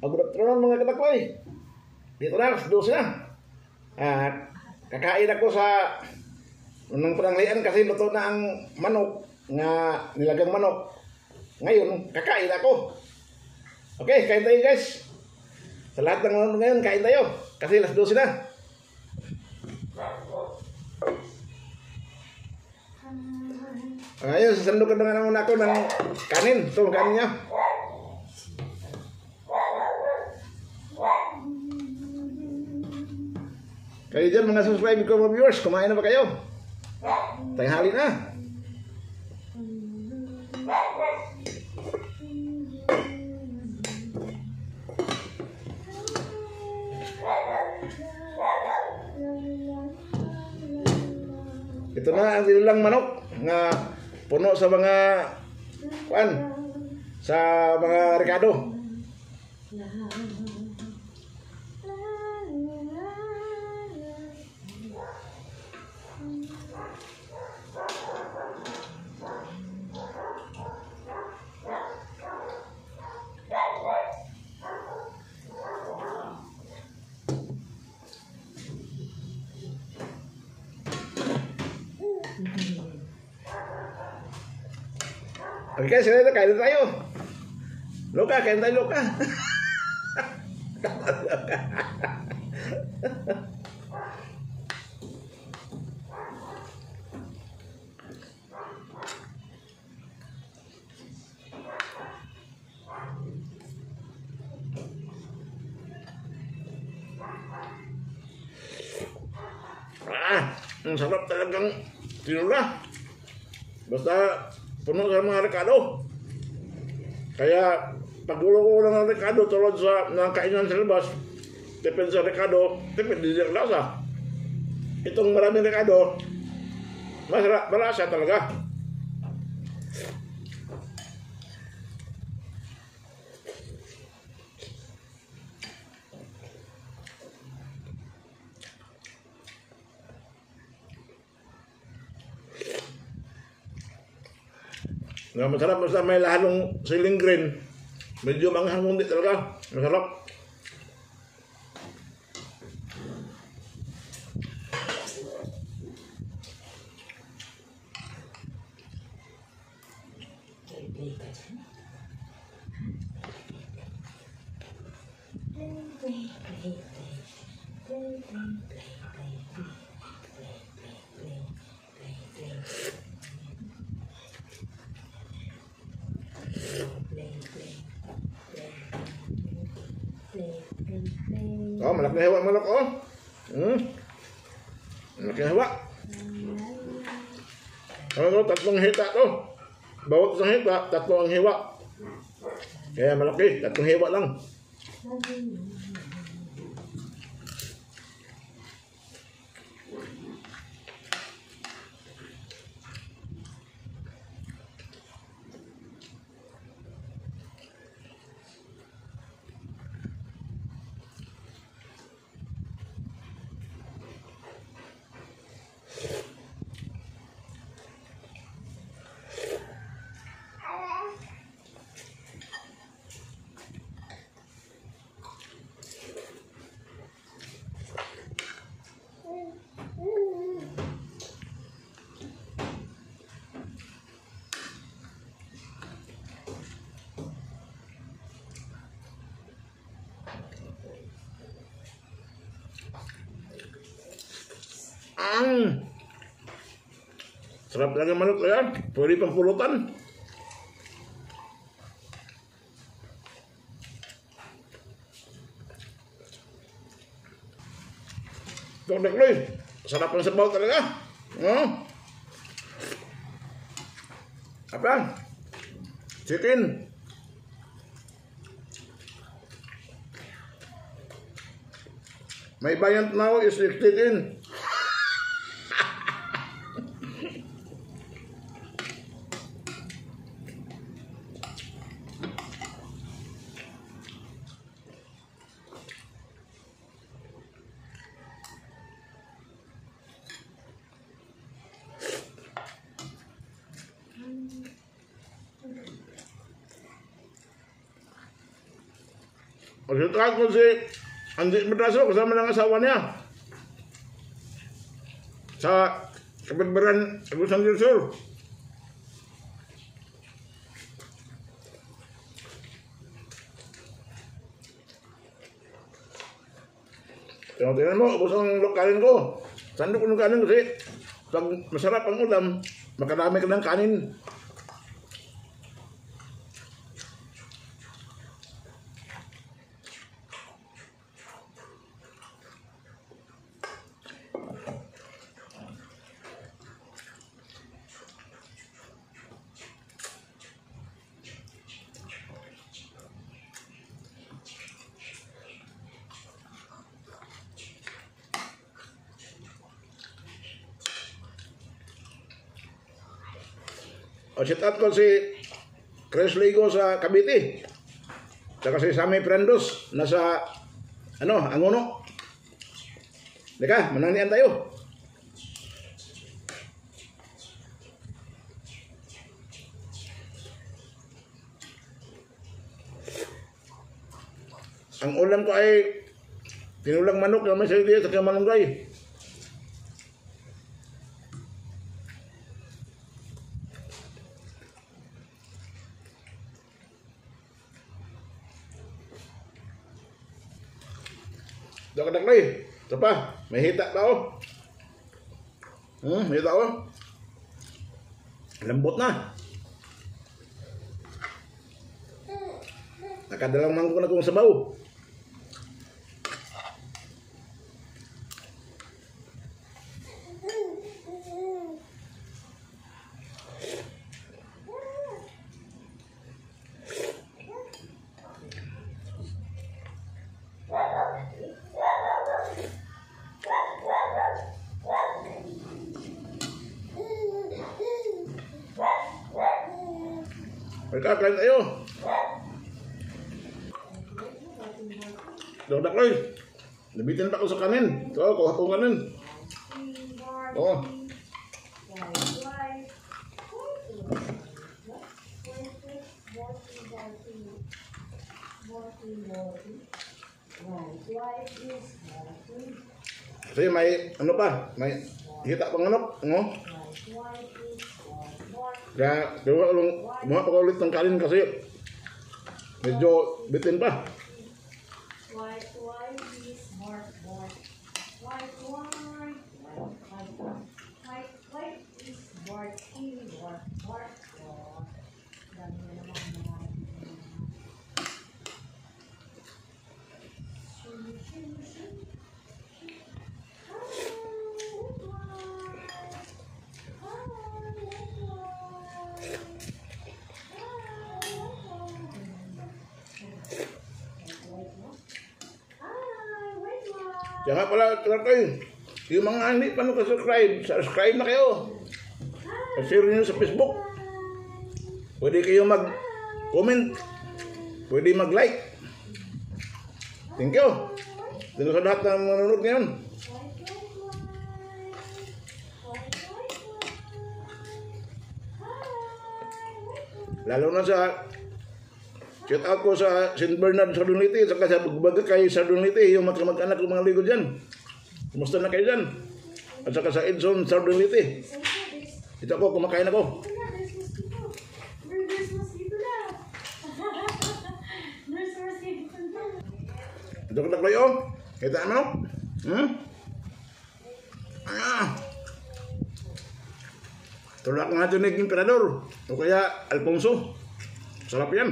Good afternoon mga katakoy. Dito na, alas 12 na. At kakain ako sa unang pananglian kasi luto na ang manok nga nilagang manok. Ngayon, kakain ako. Okay, kain tayo guys. Sa lahat ng mga ngayon, kain tayo. Kasi alas 12 na. Ngayon, sasandukan na naman ako ng kanin. Ito, kanin niya. Kayo dyan mga subscribe ko mga viewers, kumain na ba kayo? Tanghali na. Ito na ang nilalang manok nga puno sa mga sa mga rekado. Okay, sila na kain tayo. Loka, kain tayo, Loka. Ang sarap talagang tinula. Basta puno sa mga rekado. Kaya paggulo ko ng rekado tulad sa nakainan sa labas, depende sa rekado, depende sa lasa. Itong maraming rekado, masarap, malasa talaga. Nga masarap basta may lalong siling green. Medyo manghang hindi talaga. Masarap. Oh, malaki na hiwa manok oh. Malaki na hiwa. Ano, tatlong hita to. Bawat isang hita, tatlong ang hiwa. Kaya malaki, tatlong hiwa lang. Sarap talaga manok ya. Pwede pang pulutan. Dok-dok, sarap ng sabaw talaga. Apa? Chicken. My variant now is chicken. Masitahan ko si Andy Madraso kasama ng asawa niya. Sa Kapitbaran, Agusan del Sur. Tingnan mo, ubos ang kanin ko. Sandok ko ng kanin kasi pag masarap ang ulam, makarami ka ng kanin. O sit out ko si Chris Ligo sa Cavite. Saka si Sammy Prendos nasa Angono. Deka, manangian tayo. Ang ulam ko ay tinulang manok na may salidi at malunggay. Dadak lagi. Ito pa. May hita pa oh. May hita oh. Lambot na. Nakadalang mangkok na kong sabaw. Mereka kain tayo. Dadak lagi. Nabitin pa ako sa kanin. So, kuha ko kanin. Oh. Kasi may may hita pang manok, no? Kaya, kumuha pa ulit ng kanin kasi medyo bitin pa. Kaya nga pala, yung mga hindi pa subscribe na kayo. Share nyo sa Facebook. Pwede kayo mag-comment. Pwede mag-like. Thank you. Thank you sa lahat ng manonood ngayon. Lalo na sa shout out ko sa St. Bernard sa Dunliti, saka sa Bagakay sa Dunliti, yung mag-anak ng mga ligo dyan. Kumusta na kayo dyan? At saka sa Edson sa Dunliti. Ito ako, kumakain ako. Ito ko taklayo. Kita mo? Tulak nga ito ni Emperador. O kaya Alfonso. Sarap yan.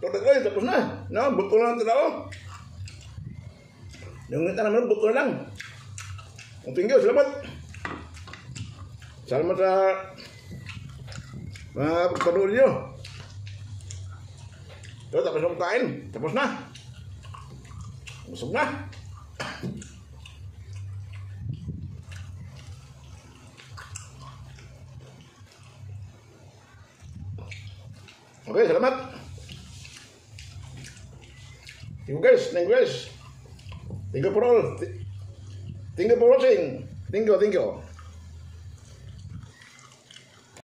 Tulak tapos na. No, buto lang ito ako. Yung kita naman, buto lang. Thank you, salamat. Salamat sa mga pagpanood nyo. Ito, tapos na kain. Tapos na. Busog na. Okay, salamat. Thank you guys. Thank you guys. Thank you for all. Thank you for watching. Thank you.